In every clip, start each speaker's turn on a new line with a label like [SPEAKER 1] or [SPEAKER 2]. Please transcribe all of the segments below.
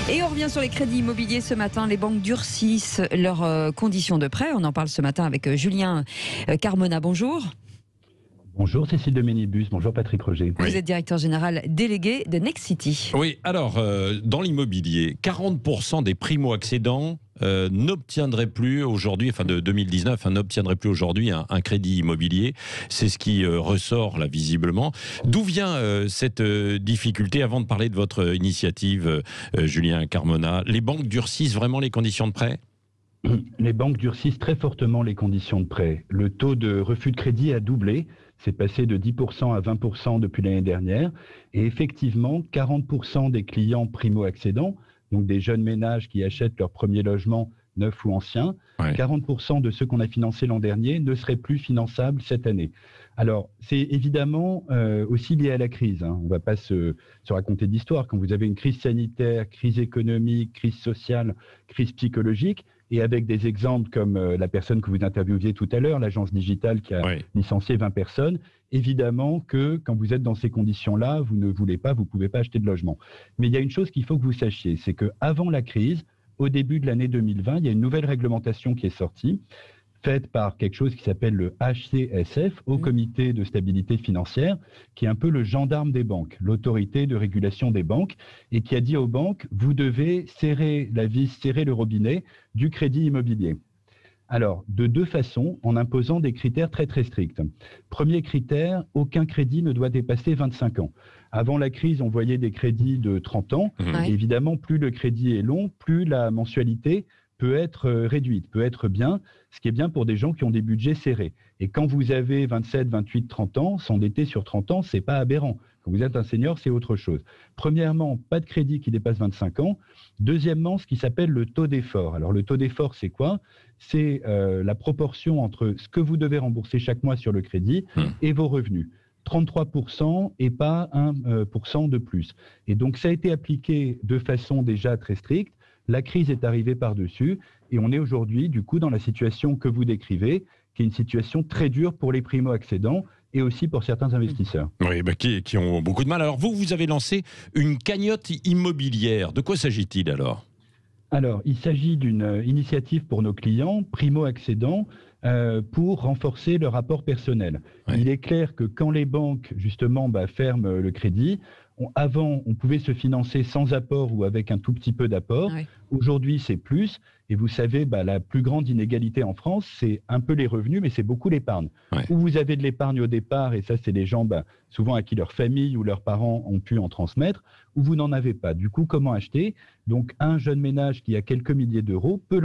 [SPEAKER 1] Et on revient sur les crédits immobiliers ce matin. Les banques durcissent leurs conditions de prêt. On en parle ce matin avec Julien Carmona. Bonjour.
[SPEAKER 2] Bonjour Cécile de Ménibus, bonjour Patrick Roger.
[SPEAKER 1] Vous êtes directeur général délégué de Nexity.
[SPEAKER 3] Oui, alors, dans l'immobilier, 40% des primo-accédants n'obtiendraient plus aujourd'hui, enfin de 2019, n'obtiendraient plus aujourd'hui un crédit immobilier. C'est ce qui ressort là visiblement. D'où vient cette difficulté? Avant de parler de votre initiative, Julien Carmona, les banques durcissent vraiment les conditions de prêt?
[SPEAKER 2] Les banques durcissent très fortement les conditions de prêt. Le taux de refus de crédit a doublé. C'est passé de 10% à 20% depuis l'année dernière. Et effectivement, 40% des clients primo-accédants, donc des jeunes ménages qui achètent leur premier logement neuf ou ancien, 40% de ceux qu'on a financés l'an dernier ne seraient plus finançables cette année. Alors, c'est évidemment aussi lié à la crise. On ne va pas se raconter d'histoire. Quand vous avez une crise sanitaire, crise économique, crise sociale, crise psychologique, et avec des exemples comme la personne que vous interviewiez tout à l'heure, l'agence digitale qui a licencié 20 personnes, évidemment que quand vous êtes dans ces conditions-là, vous ne voulez pas, vous ne pouvez pas acheter de logement. Mais il y a une chose qu'il faut que vous sachiez, c'est qu'avant la crise, au début de l'année 2020, il y a une nouvelle réglementation qui est sortie, faite par quelque chose qui s'appelle le HCSF, Haut Comité de Stabilité Financière, qui est un peu le gendarme des banques, l'autorité de régulation des banques, et qui a dit aux banques, vous devez serrer la vis, serrer le robinet du crédit immobilier. Alors, de deux façons, en imposant des critères très très stricts. Premier critère, aucun crédit ne doit dépasser 25 ans. Avant la crise, on voyait des crédits de 30 ans. Évidemment, plus le crédit est long, plus la mensualité peut être réduite, peut être bien, ce qui est bien pour des gens qui ont des budgets serrés. Et quand vous avez 27, 28, 30 ans, s'endetter sur 30 ans, c'est pas aberrant. Quand vous êtes un senior, c'est autre chose. Premièrement, pas de crédit qui dépasse 25 ans. Deuxièmement, ce qui s'appelle le taux d'effort. Alors, le taux d'effort, c'est quoi? C'est la proportion entre ce que vous devez rembourser chaque mois sur le crédit et vos revenus. 33% et pas 1% de plus. Et donc, ça a été appliqué de façon déjà très stricte. La crise est arrivée par-dessus et on est aujourd'hui, du coup, dans la situation que vous décrivez, qui est une situation très dure pour les primo-accédants et aussi pour certains investisseurs.
[SPEAKER 3] Oui, qui ont beaucoup de mal. Alors vous avez lancé une cagnotte immobilière. De quoi s'agit-il alors ?
[SPEAKER 2] Alors, il s'agit d'une initiative pour nos clients, primo-accédants, pour renforcer le rapport personnel. Il est clair que quand les banques, justement, ferment le crédit, avant, on pouvait se financer sans apport ou avec un tout petit peu d'apport. Aujourd'hui, c'est plus. Et vous savez, la plus grande inégalité en France, c'est un peu les revenus, mais c'est beaucoup l'épargne. Où vous avez de l'épargne au départ, et ça, c'est les gens souvent à qui leur famille ou leurs parents ont pu en transmettre, ou vous n'en avez pas. Du coup, comment acheter? Donc, un jeune ménage qui a quelques milliers d'euros peut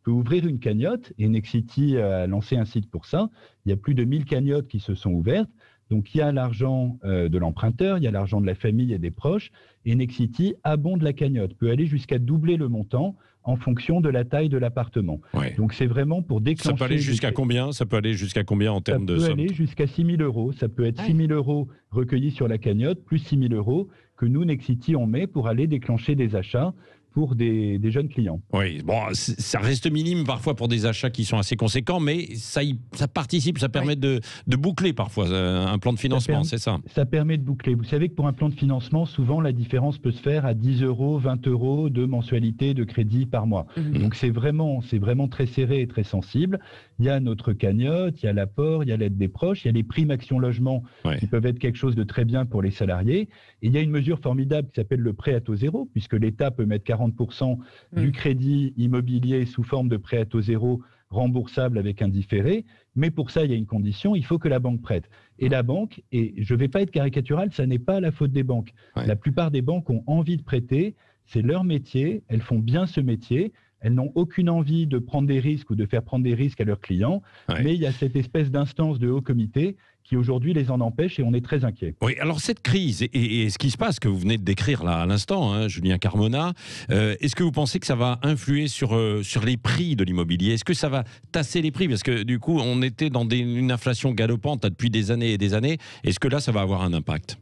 [SPEAKER 2] ouvrir une cagnotte, et Nexity a lancé un site pour ça. Il y a plus de 1000 cagnottes qui se sont ouvertes. Donc, il y a l'argent de l'emprunteur, il y a l'argent de la famille et des proches, et Nexity abonde la cagnotte, peut aller jusqu'à doubler le montant en fonction de la taille de l'appartement. Donc, c'est vraiment pour déclencher...
[SPEAKER 3] Ça peut aller jusqu'à combien? Ça peut aller jusqu'à combien en termes de somme?
[SPEAKER 2] Ça peut aller jusqu'à 6 000 euros. Ça peut être 6 000 euros recueillis sur la cagnotte, plus 6 000 euros que nous, Nexity, on met pour aller déclencher des achats pour des jeunes clients.
[SPEAKER 3] Oui, bon, ça reste minime parfois pour des achats qui sont assez conséquents, mais ça participe, ça permet de boucler parfois un plan de financement, c'est ça?
[SPEAKER 2] Ça permet de boucler. Vous savez que pour un plan de financement, souvent la différence peut se faire à 10 euros, 20 euros de mensualité de crédit par mois. Donc c'est vraiment très serré et très sensible. Il y a notre cagnotte, il y a l'apport, il y a l'aide des proches, il y a les primes Action Logement qui peuvent être quelque chose de très bien pour les salariés. Et il y a une mesure formidable qui s'appelle le prêt à taux zéro, puisque l'État peut mettre 40% du crédit immobilier sous forme de prêt à taux zéro remboursable avec un différé. Mais pour ça, il y a une condition, il faut que la banque prête. Et la banque, et je ne vais pas être caricatural, ça n'est pas la faute des banques. La plupart des banques ont envie de prêter, c'est leur métier, elles font bien ce métier. Elles n'ont aucune envie de prendre des risques ou de faire prendre des risques à leurs clients, mais il y a cette espèce d'instance de haut comité qui aujourd'hui les en empêche et on est très inquiets.
[SPEAKER 3] Oui, alors cette crise et ce qui se passe que vous venez de décrire là à l'instant, Julien Carmona, est-ce que vous pensez que ça va influer sur les prix de l'immobilier? Est-ce que ça va tasser les prix? Parce que du coup, on était dans une inflation galopante depuis des années et des années. Est-ce que là, ça va avoir un impact?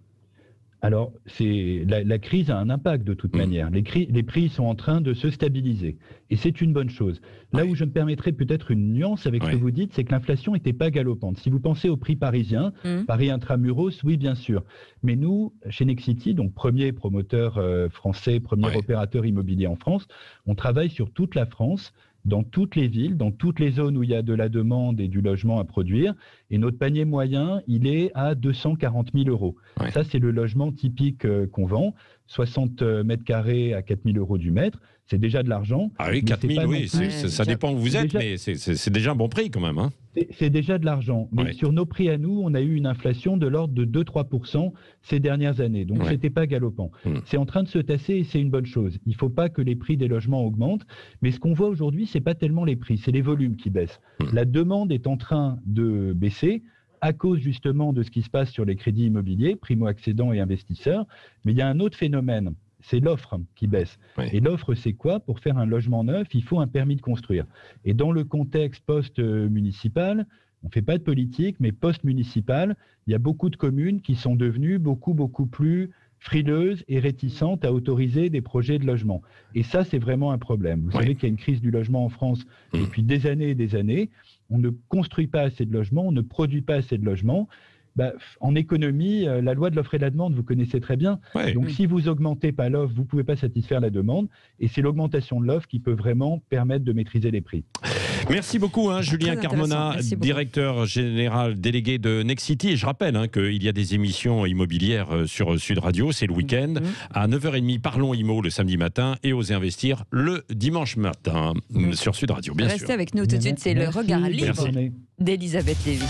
[SPEAKER 2] Alors, la crise a un impact de toute manière. Les prix sont en train de se stabiliser. Et c'est une bonne chose. Là où je me permettrais peut-être une nuance avec ce que vous dites, c'est que l'inflation n'était pas galopante. Si vous pensez au prix parisien, Paris Intramuros, oui, bien sûr. Mais nous, chez Nexity, donc premier promoteur français, premier opérateur immobilier en France, on travaille sur toute la France, dans toutes les villes, dans toutes les zones où il y a de la demande et du logement à produire. Et notre panier moyen, il est à 240 000 euros. Ça, c'est le logement typique qu'on vend. 60 mètres carrés à 4 000 euros du mètre. C'est déjà de l'argent.
[SPEAKER 3] Ah oui, 4 000, oui. Ça dépend où vous êtes, mais c'est déjà un bon prix quand même. Hein.
[SPEAKER 2] C'est déjà de l'argent. Mais sur nos prix à nous, on a eu une inflation de l'ordre de 2-3% ces dernières années. Donc, c'était pas galopant. C'est en train de se tasser et c'est une bonne chose. Il ne faut pas que les prix des logements augmentent. Mais ce qu'on voit aujourd'hui, c'est pas tellement les prix, c'est les volumes qui baissent. La demande est en train de baisser à cause justement de ce qui se passe sur les crédits immobiliers, primo-accédants et investisseurs. Mais il y a un autre phénomène, c'est l'offre qui baisse. Et l'offre, c'est quoi? Pour faire un logement neuf, il faut un permis de construire. Et dans le contexte post-municipal, on ne fait pas de politique, mais post-municipal, il y a beaucoup de communes qui sont devenues beaucoup plus frileuses et réticentes à autoriser des projets de logement. Et ça, c'est vraiment un problème. Vous savez qu'il y a une crise du logement en France depuis des années et des années. On ne construit pas assez de logements, on ne produit pas assez de logements. En économie, la loi de l'offre et de la demande, vous connaissez très bien. Donc, si vous augmentez pas l'offre, vous ne pouvez pas satisfaire la demande. Et c'est l'augmentation de l'offre qui peut vraiment permettre de maîtriser les prix.
[SPEAKER 3] Merci beaucoup, Julien Carmona, directeur général délégué de Nexity. Et je rappelle qu'il y a des émissions immobilières sur Sud Radio, c'est le week-end. À 9h30, Parlons Immo le samedi matin et Osez Investir le dimanche matin sur Sud Radio, bien sûr.
[SPEAKER 1] Restez avec nous tout de suite, c'est le regard libre d'Elisabeth Lévy.